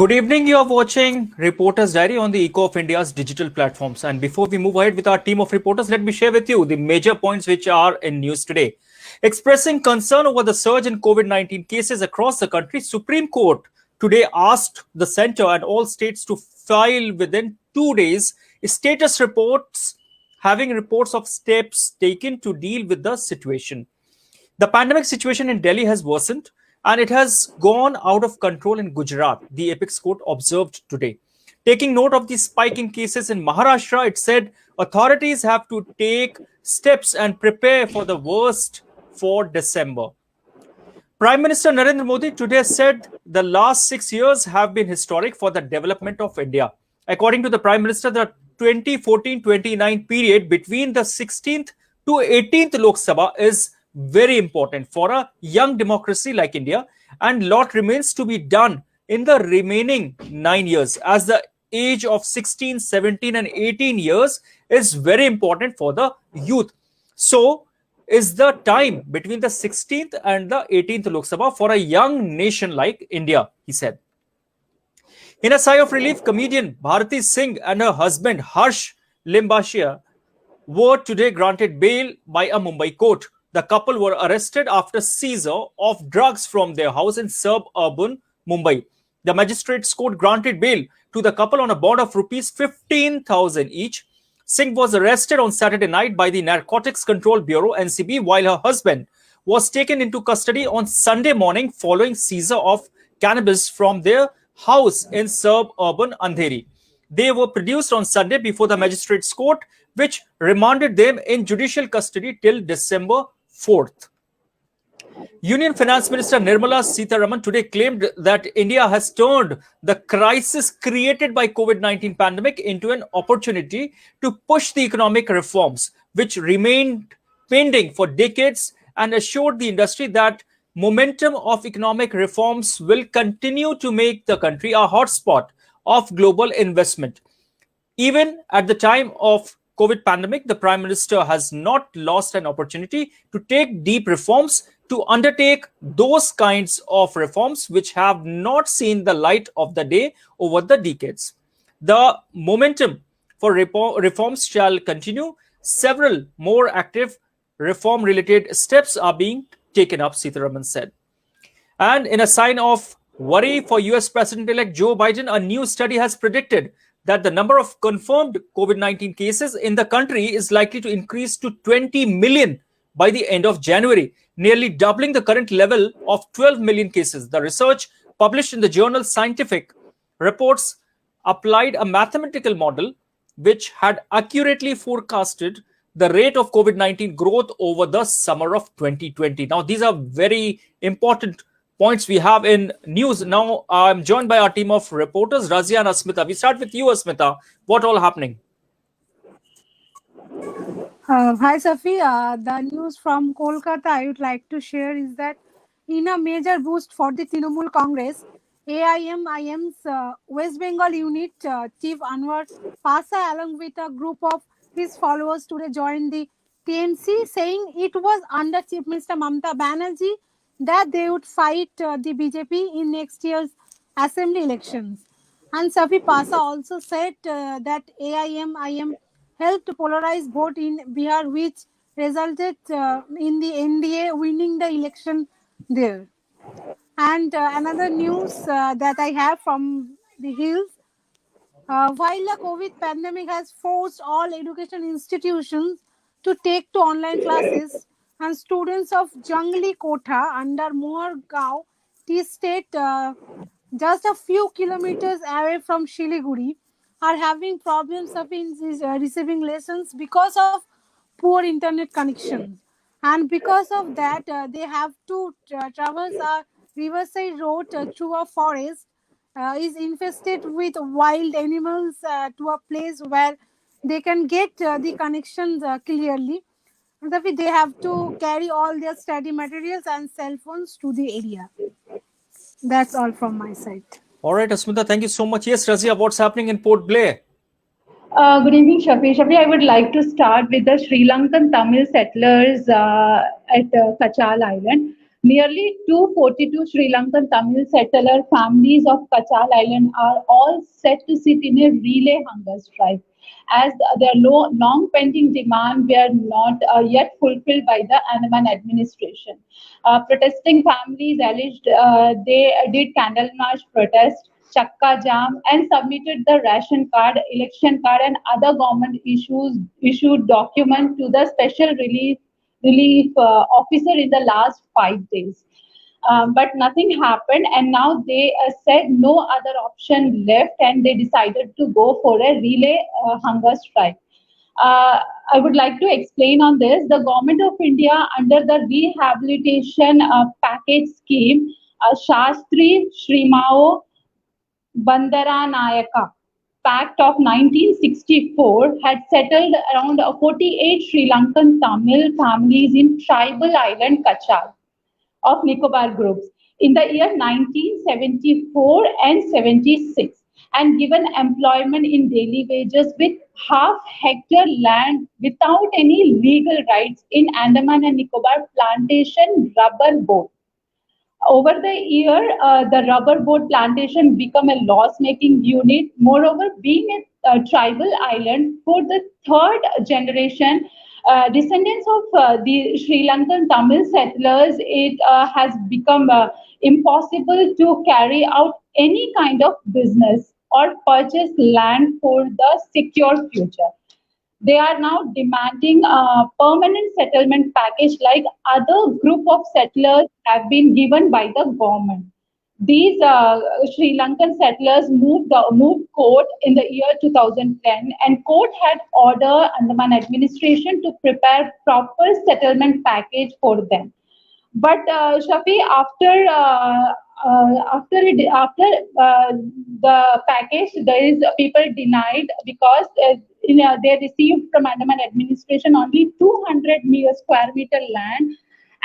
Good evening. You are watching Reporters Diary on the Echo of India's digital platforms. And before we move ahead with our team of reporters, let me share with you the major points which are in news today. Expressing concern over the surge in COVID-19 cases across the country, Supreme Court today asked the center and all states to file within 2 days status reports having reports of steps taken to deal with the situation. The pandemic situation in Delhi has worsened and it has gone out of control in Gujarat, the apex court observed today. Taking note of the spike in cases in Maharashtra, it said authorities have to take steps and prepare for the worst for December. Prime Minister Narendra Modi today said the last 6 years have been historic for the development of India. According to the Prime Minister, the 2014-29 period between the 16th to 18th Lok Sabha is very important for a young democracy like India, and lot remains to be done in the remaining 9 years, as the age of 16, 17 and 18 years is very important for the youth. So is the time between the 16th and the 18th Lok Sabha for a young nation like India, he said. In a sigh of relief, comedian Bharati Singh and her husband Harsh Limbashia were today granted bail by a Mumbai court. The couple were arrested after seizure of drugs from their house in suburban Mumbai. The magistrates court granted bail to the couple on a bond of rupees 15,000 each. Singh was arrested on Saturday night by the Narcotics Control Bureau (NCB), while her husband was taken into custody on Sunday morning following seizure of cannabis from their house in suburban Andheri. They were produced on Sunday before the magistrates court, which remanded them in judicial custody till December 4th. Union Finance Minister Nirmala Sitharaman today claimed that India has turned the crisis created by COVID-19 pandemic into an opportunity to push the economic reforms which remained pending for decades, and assured the industry that momentum of economic reforms will continue to make the country a hotspot of global investment. Even at the time of COVID pandemic, the Prime Minister has not lost an opportunity to take deep reforms, to undertake those kinds of reforms which have not seen the light of the day over the decades. The momentum for reforms shall continue. Several more active reform-related steps are being taken up, Sitharaman said. And in a sign of worry for US President-elect Joe Biden, a new study has predicted that the number of confirmed COVID-19 cases in the country is likely to increase to 20 million by the end of January, nearly doubling the current level of 12 million cases. The research published in the journal Scientific Reports applied a mathematical model which had accurately forecasted the rate of COVID-19 growth over the summer of 2020. Now, these are very important points we have in news. Now, I'm joined by our team of reporters, Razia and Asmita. We start with you, Asmita. What all happening? Hi, Safi. The news from Kolkata I would like to share is that in a major boost for the Trinamool Congress, AIM's West Bengal unit Chief Anwar Pasa, along with a group of his followers, today joined the TMC, saying it was under Chief Minister Mamata Banerjee that they would fight the BJP in next year's assembly elections. And Safi Pasa also said that AIM helped polarize vote in Bihar, which resulted in the NDA winning the election there. And another news that I have from the hills, while the COVID pandemic has forced all education institutions to take to online classes, and students of Jangli Kotha under Mohargaon Tea State, just a few kilometers away from Shiliguri, are having problems of receiving lessons because of poor internet connections. And because of that, they have to traverse a riverside road through a forest, is infested with wild animals, to a place where they can get the connections clearly. And that way they have to carry all their study materials and cell phones to the area. That's all from my side. All right, Asmita, thank you so much. Yes, Razia, what's happening in Port Blair? Good evening, Shafi. Shafi, I would like to start with the Sri Lankan Tamil settlers at Kachal Island. Nearly 242 Sri Lankan Tamil settler families of Kachal Island are all set to sit in a relay hunger strike as their long pending demand were not yet fulfilled by the Andaman administration. Protesting families alleged they did candle march protest, chakka jam, and submitted the ration card, election card, and other government issued document to the special relief officer in the last 5 days. But nothing happened, and now they said no other option left, and they decided to go for a relay hunger strike. I would like to explain on this. The government of India, under the rehabilitation package scheme, Shastri Shrimao Bandaranayaka Pact of 1964 had settled around 48 Sri Lankan Tamil families in tribal island Kachal of Nicobar groups in the year 1974 and 76 and given employment in daily wages with half-hectare land without any legal rights in Andaman and Nicobar plantation rubber board. Over the year, the rubber board plantation became a loss-making unit. Moreover, being a tribal island for the third generation, descendants of the Sri Lankan Tamil settlers, it has become impossible to carry out any kind of business or purchase land for the secure future. They are now demanding a permanent settlement package like other group of settlers have been given by the government. These Sri Lankan settlers moved court in the year 2010, and court had ordered Andaman administration to prepare proper settlement package for them. But Shafi, after the package, there is people denied because they received from Andaman administration only 200 square meter land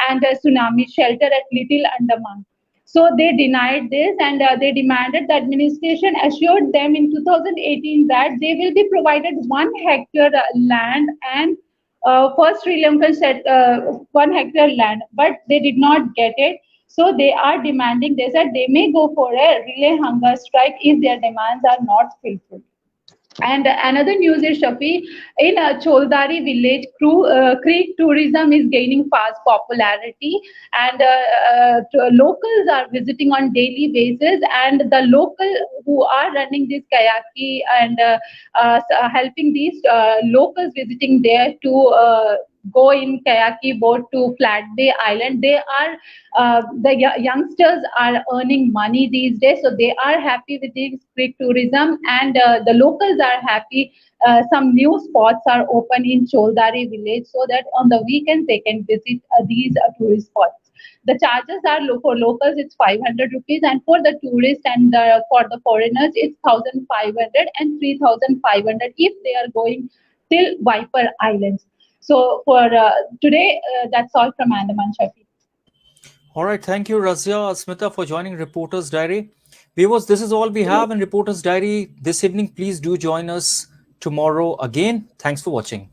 and a tsunami shelter at Little Andaman. So they denied this, and they demanded the administration assured them in 2018 that they will be provided 1 hectare land and first Sri Lankan said 1 hectare land, but they did not get it. So they are demanding, they said they may go for a relay hunger strike if their demands are not fulfilled. And another news is Shafi, in Choldari village, creek tourism is gaining fast popularity, and locals are visiting on daily basis. And the local who are running this kayaki and helping these locals visiting there to go in kayaki boat to Flat Bay Island, they are youngsters are earning money these days, so they are happy with this creek tourism, and the locals are happy. Some new spots are open in Choldari village, so that on the weekends they can visit these tourist spots. The charges are for locals it's 500 rupees, and for the tourists and for the foreigners it's 1,500 and 3,500 if they are going till Viper Islands. So for today, that's all from Andaman, Shafi. All right, thank you, Razia Smita, for joining Reporters Diary. Viewers, this is all we have in Reporters Diary this evening. Please do join us tomorrow again. Thanks for watching.